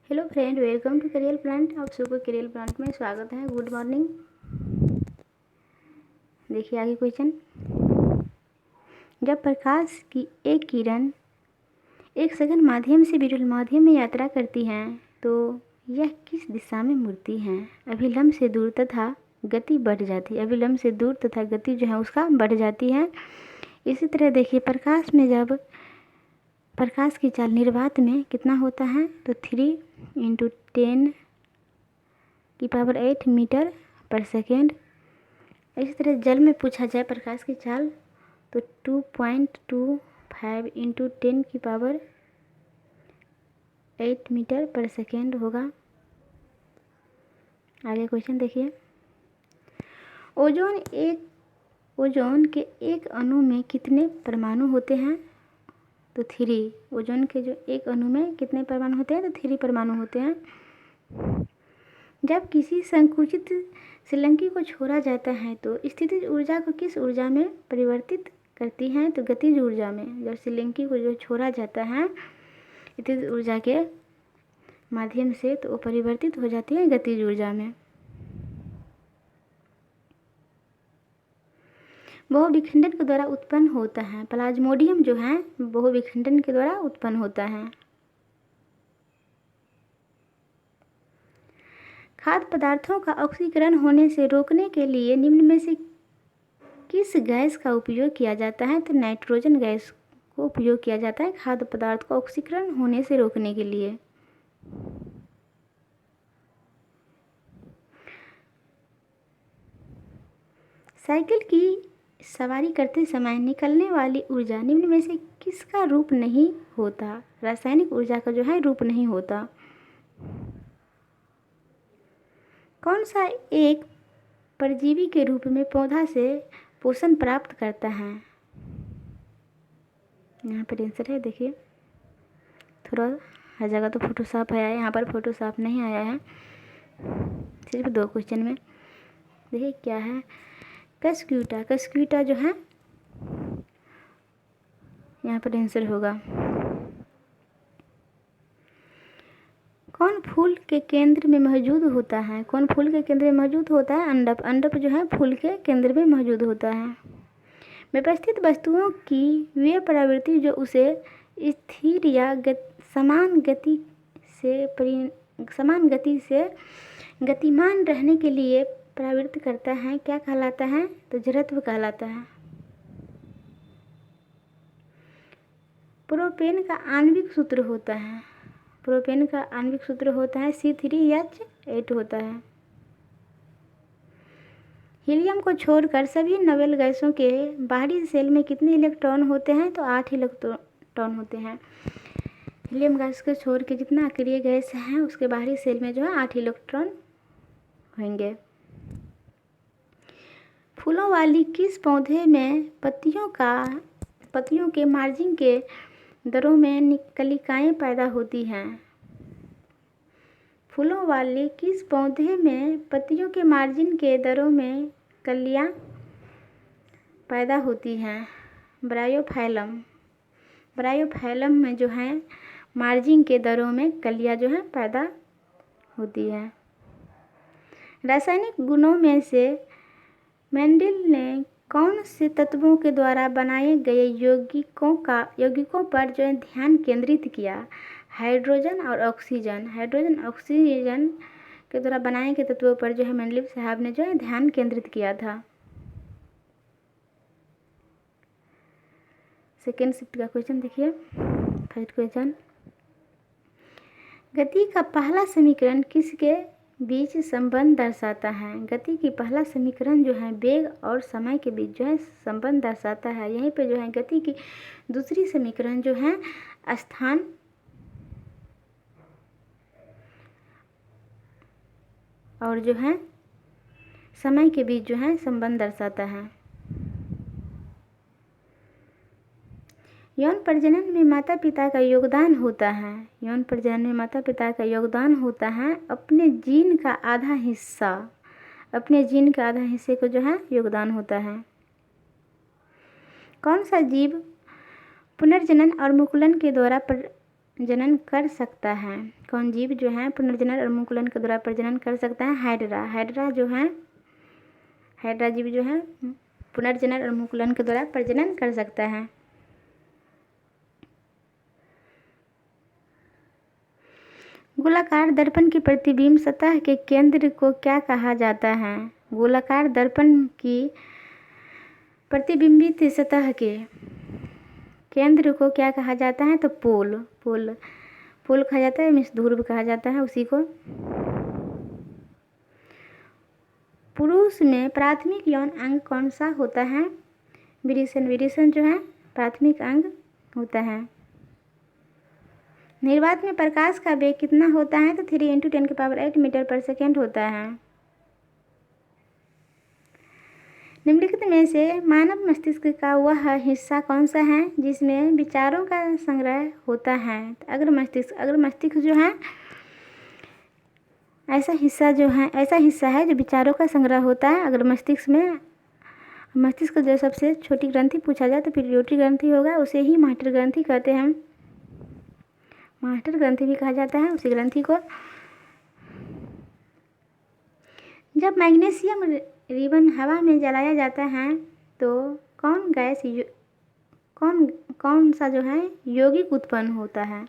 Hello friend, welcome to career plant. आप सबको career plant में स्वागत है। Good morning. देखिए आगे क्वेश्चन। जब प्रकाश की एक किरण एक सघन माध्यम से विरल माध्यम में यात्रा करती है तो यह किस दिशा में मुड़ती है? अभिलंब से दूर तथा गति बढ़ जाती है। अभिलंब से दूर तथा गति जो है उसका बढ़ जाती है। इसी तरह देखिए, प्रकाश में जब प्रकाश की चाल निर्वात में कितना होता है तो 3 × 10⁸ मीटर पर सेकेंड। इसी तरह जल में पूछा जाए प्रकाश की चाल तो 2.25 × 10⁸ मीटर पर सेकेंड होगा। आगे क्वेश्चन देखिए। ओजोन के एक अणु में कितने परमाणु होते हैं तो 3। ओजोन के जो एक अणु में कितने परमाणु होते हैं तो 3 परमाणु होते हैं। जब किसी संकुचित श्रीलंकी को छोड़ा जाता है तो स्थितिज ऊर्जा को किस ऊर्जा में परिवर्तित करती है तो गतिज ऊर्जा में। जब श्रीलंकी को जो छोड़ा जाता है स्थितिज ऊर्जा के माध्यम से तो वो परिवर्तित हो जाती है गतिज ऊर्जा में। बहुविखंडन के द्वारा उत्पन्न होता है। प्लाज्मोडियम जो है बहुविखंडन के द्वारा उत्पन्न होता है। खाद्य पदार्थों का ऑक्सीकरण होने से रोकने के लिए निम्न में से किस गैस का उपयोग किया जाता है तो नाइट्रोजन गैस को उपयोग किया जाता है खाद्य पदार्थ को ऑक्सीकरण होने से रोकने के लिए। साइकिल की सवारी करते समय निकलने वाली ऊर्जा निम्न में से किसका रूप नहीं होता? रासायनिक ऊर्जा का जो है रूप नहीं होता। कौन सा एक परजीवी के रूप में पौधा से पोषण प्राप्त करता है? यहाँ पर आंसर है, देखिए थोड़ा हर जगह तो फोटो साफ आया है, यहाँ पर फोटो साफ नहीं आया है, सिर्फ 2 क्वेश्चन में। देखिए क्या है, कस्क्यूटा। कस्क्यूटा जो है यहाँ पर आंसर होगा। कौन फूल के केंद्र में मौजूद होता है? कौन फूल के केंद्र में मौजूद होता है? अंडप। अंडप जो है फूल के केंद्र में मौजूद होता है। व्यवस्थित वस्तुओं की वे प्रवृत्ति जो उसे स्थिर या समान गति से गतिमान रहने के लिए प्रवृत्त करता है क्या कहलाता है तो जड़त्व कहलाता है। प्रोपेन का आणविक सूत्र होता है। प्रोपेन का आणविक सूत्र होता है C3H8 होता है। हीलियम को छोड़कर सभी नोबेल गैसों के बाहरी सेल में कितने इलेक्ट्रॉन होते हैं तो 8 इलेक्ट्रॉन होते हैं। हीलियम गैस को छोड़ के जितना अक्रिय गैस है उसके बाहरी सेल में जो है 8 इलेक्ट्रॉन होंगे। फूलों वाली किस पौधे में पत्तियों के मार्जिन के दरों में कलिकाएं पैदा होती हैं? फूलों वाले किस पौधे में पत्तियों के मार्जिन के दरों में कलियां पैदा होती हैं? ब्रायोफाइलम। ब्रायोफाइलम में जो है मार्जिन के दरों में कलियां जो है पैदा होती है। रासायनिक गुणों में से मेंडल ने कौन से तत्वों के द्वारा बनाए गए यौगिकों पर जो है ध्यान केंद्रित किया? हाइड्रोजन और ऑक्सीजन। हाइड्रोजन ऑक्सीजन के द्वारा बनाए गए तत्वों पर जो है मेंडलीव साहब ने जो है ध्यान केंद्रित किया था। सेकेंड शिफ्ट का क्वेश्चन देखिए। फर्स्ट क्वेश्चन, गति का पहला समीकरण किसके बीच संबंध दर्शाता है? गति की पहला समीकरण जो है वेग और समय के बीच जो है संबंध दर्शाता है। यहीं पे जो है गति की दूसरी समीकरण जो है स्थान और जो है समय के बीच जो है संबंध दर्शाता है। यौन प्रजनन में माता पिता का योगदान होता है। यौन प्रजनन में माता पिता का योगदान होता है अपने जीन का आधा हिस्से को जो है योगदान होता है। कौन सा जीव पुनर्जनन और मुकुलन के द्वारा जनन कर सकता है? कौन जीव जो है पुनर्जनन और मुकुलन के द्वारा प्रजनन कर सकता है? हाइड्रा। हाइड्रा जो है, हाइड्रा जीव जो है पुनर्जनन और मुकुलन के द्वारा प्रजनन कर सकता है। गोलाकार दर्पण की प्रतिबिंब सतह के केंद्र को क्या कहा जाता है? गोलाकार दर्पण की प्रतिबिंबित सतह के केंद्र को क्या कहा जाता है? तो पोल। पोल पोल कहा जाता है, मीन्स ध्रुव कहा जाता है उसी को। पुरुष में प्राथमिक यौन अंग कौन सा होता है? विरेचन। विरेचन जो है प्राथमिक अंग होता है। निर्वात में प्रकाश का वेग कितना होता है? तो 3 × 10⁸ मीटर पर सेकेंड होता है। निम्नलिखित में से मानव मस्तिष्क का वह हिस्सा कौन सा है जिसमें विचारों का संग्रह होता है? अग्र मस्तिष्क। अग्र मस्तिष्क जो है ऐसा हिस्सा है जो विचारों का संग्रह होता है अग्र मस्तिष्क में। मस्तिष्क जो सबसे छोटी ग्रंथि पूछा जाए तो पिट्यूटरी ग्रंथि होगा, उसे ही मास्टर ग्रंथि कहते हैं। मास्टर ग्रंथि भी कहा जाता है उसी ग्रंथि को। जब मैग्नीशियम रिबन हवा में जलाया जाता है तो कौन सा जो है यौगिक उत्पन्न होता है?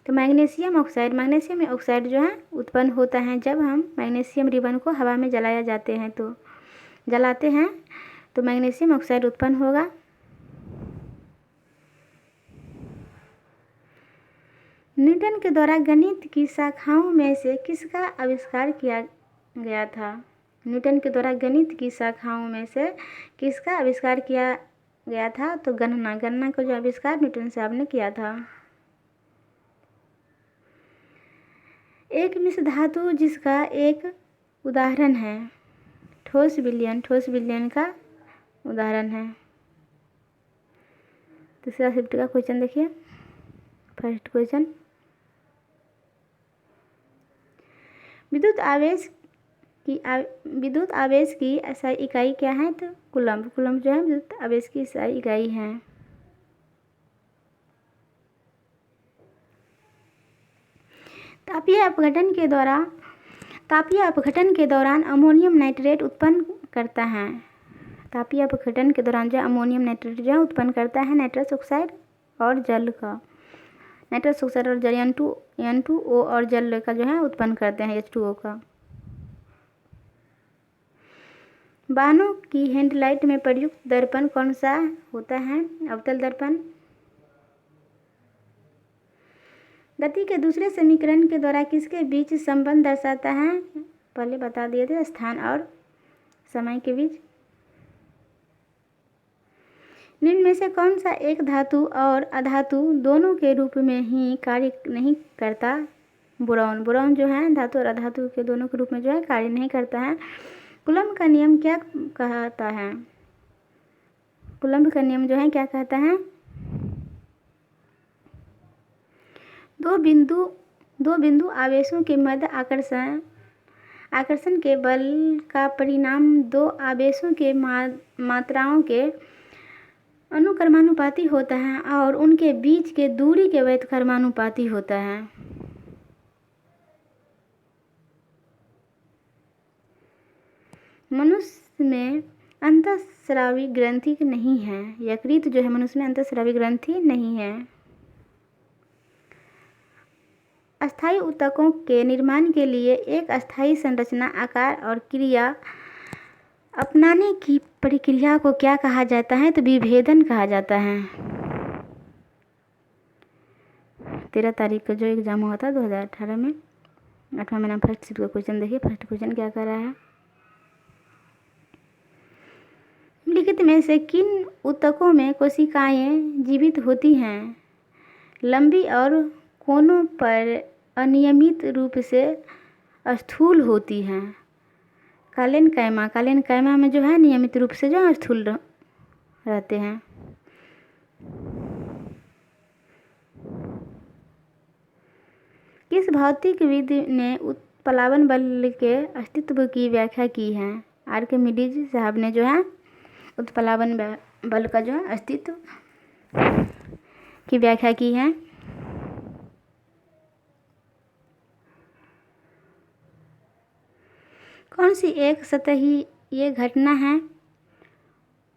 तो मैग्नीशियम ऑक्साइड। मैग्नीशियम ऑक्साइड जो है उत्पन्न होता है जब हम मैग्नीशियम रिबन को हवा में जलाते हैं तो मैग्नीशियम ऑक्साइड उत्पन्न होगा। न्यूटन के द्वारा गणित की शाखाओं में से किसका आविष्कार किया गया था? न्यूटन के द्वारा गणित की शाखाओं में से किसका आविष्कार किया गया था? तो गणना का जो आविष्कार न्यूटन साहब ने किया था। एक मिश्र धातु जिसका एक उदाहरण है ठोस विलयन। ठोस विलयन का उदाहरण है। तीसरा शिफ्ट का क्वेश्चन देखिए। फर्स्ट क्वेश्चन, विद्युत आवेश की SI इकाई क्या है? तो कूलम्ब। कूलम्ब जो है विद्युत आवेश की SI इकाई है। तापीय अपघटन के दौरान अमोनियम नाइट्रेट उत्पन्न करता है। तापीय अपघटन के दौरान जो अमोनियम नाइट्रेट जो उत्पन्न करता है नाइट्रस ऑक्साइड और जल का। नाइट्रस ऑक्साइड और जल N2O और जल का जो है उत्पन्न करते हैं H2O का। वाहनों की हेडलाइट में प्रयुक्त दर्पण कौन सा होता है? अवतल दर्पण। गति के दूसरे समीकरण के द्वारा किसके बीच संबंध दर्शाता है? पहले बता दिए थे, स्थान और समय के बीच। निम्न में से कौन सा एक धातु और अधातु दोनों के रूप में ही कार्य नहीं करता? बोरॉन। बोरॉन जो है धातु और अधातु के दोनों के रूप में जो है कार्य नहीं करता है। कूलम्ब का नियम क्या कहता है? कूलम्ब का नियम जो है क्या कहता है? दो बिंदु आवेशों के मध्य आकर्षण के बल का परिणाम दो आवेशों के मात्राओं के अनुक्रमानुपाती होता है और उनके बीच के दूरी के व्युत्क्रमानुपाती होता है। मनुष्य में अंतःस्रावी ग्रंथि नहीं है। यकृत जो है मनुष्य में अंतःस्रावी ग्रंथि नहीं है। अस्थायी ऊतकों के निर्माण के लिए एक अस्थायी संरचना, आकार और क्रिया अपनाने की प्रक्रिया को क्या कहा जाता है? तो विभेदन कहा जाता है। 13 तारीख को जो एग्जाम हुआ था 2018 में 8वां महीना फर्स्ट शिफ्ट का क्वेश्चन देखिए। फर्स्ट क्वेश्चन क्या कर रहा है? निम्नलिखित में से किन ऊतकों में कोशिकाएं जीवित होती हैं? लंबी और कोनों पर अनियमित रूप से स्थूल होती हैं। कालेनकाइमा। कालेनकाइमा में जो है नियमित रूप से जो स्थूल रहते हैं। किस भौतिकविद ने उत्प्लावन बल के अस्तित्व की व्याख्या की है? आर्किमिडीज साहब ने जो है उत्प्लावन बल का जो है अस्तित्व की व्याख्या की है। कौन सी एक सतही ये घटना है?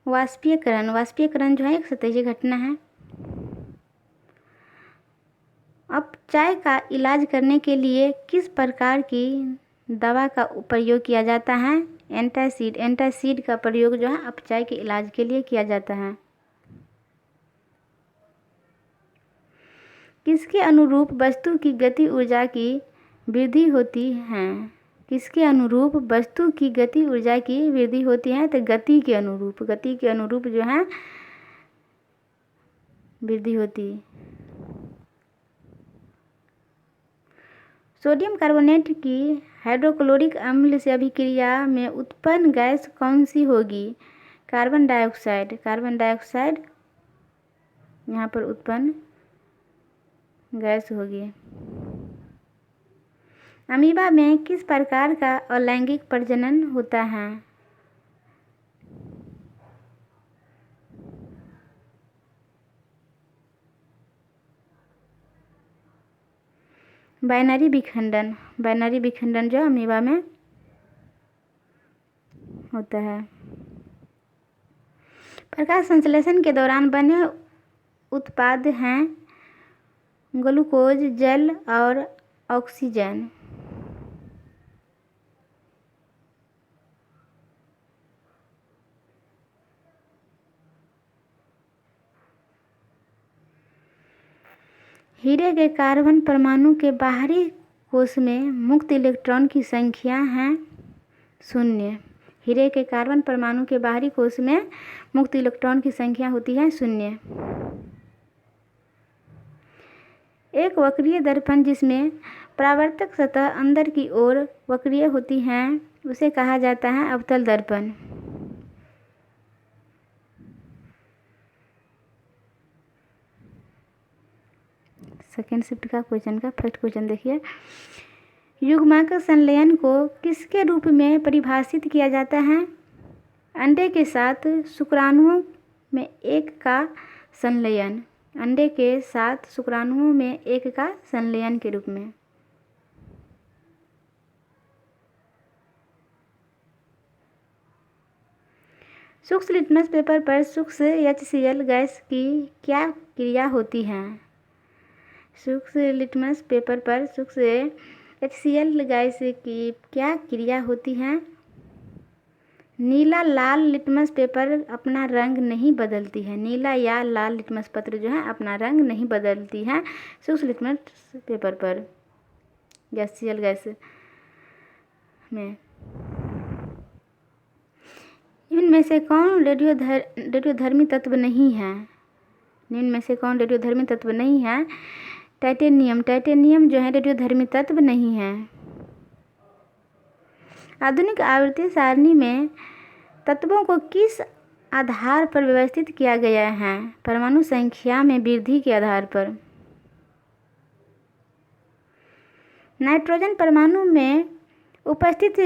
वाष्पीयकरण। वाष्पीयकरण जो है एक सतही घटना है। अपचाय का इलाज करने के लिए किस प्रकार की दवा का प्रयोग किया जाता है? एंटासिड। एंटासिड का प्रयोग जो है अपचाय के इलाज के लिए किया जाता है। किसके अनुरूप वस्तु की गति ऊर्जा की वृद्धि होती है? किसके अनुरूप वस्तु की गति ऊर्जा की वृद्धि होती है? तो गति के अनुरूप। गति के अनुरूप जो है वृद्धि होती है। सोडियम कार्बोनेट की हाइड्रोक्लोरिक अम्ल से अभिक्रिया में उत्पन्न गैस कौन सी होगी? Carbon dioxide. कार्बन डाइऑक्साइड यहाँ पर उत्पन्न गैस होगी। अमीबा में किस प्रकार का अलैंगिक प्रजनन होता है? बाइनरी विखंडन। बाइनरी विखंडन जो अमीबा में होता है। प्रकाश संश्लेषण के दौरान बने उत्पाद हैं ग्लूकोज, जल और ऑक्सीजन। हीरे के कार्बन परमाणु के बाहरी कोश में मुक्त इलेक्ट्रॉन की संख्या है 0। हीरे के कार्बन परमाणु के बाहरी कोश में मुक्त इलेक्ट्रॉन की संख्या होती है 0। एक वक्रीय दर्पण जिसमें परावर्तक सतह अंदर की ओर वक्रीय होती है उसे कहा जाता है अवतल दर्पण। सेकेंड शिफ्ट का क्वेश्चन का फर्स्ट क्वेश्चन देखिए। युग्मक संलयन को किसके रूप में परिभाषित किया जाता है? अंडे के साथ शुक्राणुओं में एक का संलयन। अंडे के साथ शुक्राणुओं में एक का संलयन के रूप में। सूक्ष्म लिटमस पेपर पर सूक्ष्म HCl गैस की क्या क्रिया होती है? सूक्ष्म लिटमस पेपर पर सूक्ष्म HCl गैस की क्या क्रिया होती है? नीला लाल लिटमस पेपर अपना रंग नहीं बदलती है। नीला या लाल लिटमस पत्र जो है अपना रंग नहीं बदलती है सूक्ष्म लिटमस पेपर पर HCl गैस में। इनमें से कौन रेडियोधर्मी तत्व नहीं है? इनमें से कौन रेडियोधर्मी तत्व नहीं है? टाइटेनियम। टाइटेनियम जो है रेडियोधर्मी तत्व नहीं है। आधुनिक आवृत्ति सारणी में तत्वों को किस आधार पर व्यवस्थित किया गया है? परमाणु संख्या में वृद्धि के आधार पर। नाइट्रोजन परमाणु में उपस्थित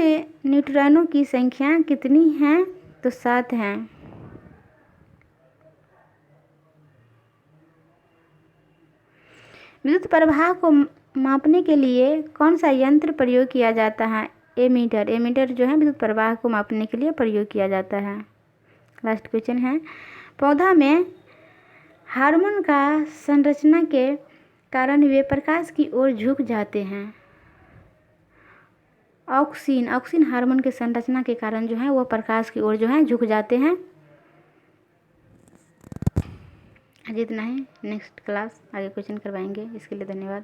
न्यूट्रॉनों की संख्या कितनी है? तो 7 है। विद्युत प्रवाह को मापने के लिए कौन सा यंत्र प्रयोग किया जाता है? एमीटर। एमीटर जो है विद्युत प्रवाह को मापने के लिए प्रयोग किया जाता है। लास्ट क्वेश्चन है। पौधा में हार्मोन का संरचना के कारण वे प्रकाश की ओर झुक जाते हैं। ऑक्सिन। ऑक्सिन हार्मोन के संरचना के कारण जो है वो प्रकाश की ओर जो है झुक जाते हैं। आज इतना ही। नेक्स्ट क्लास आगे क्वेश्चन करवाएंगे। इसके लिए धन्यवाद।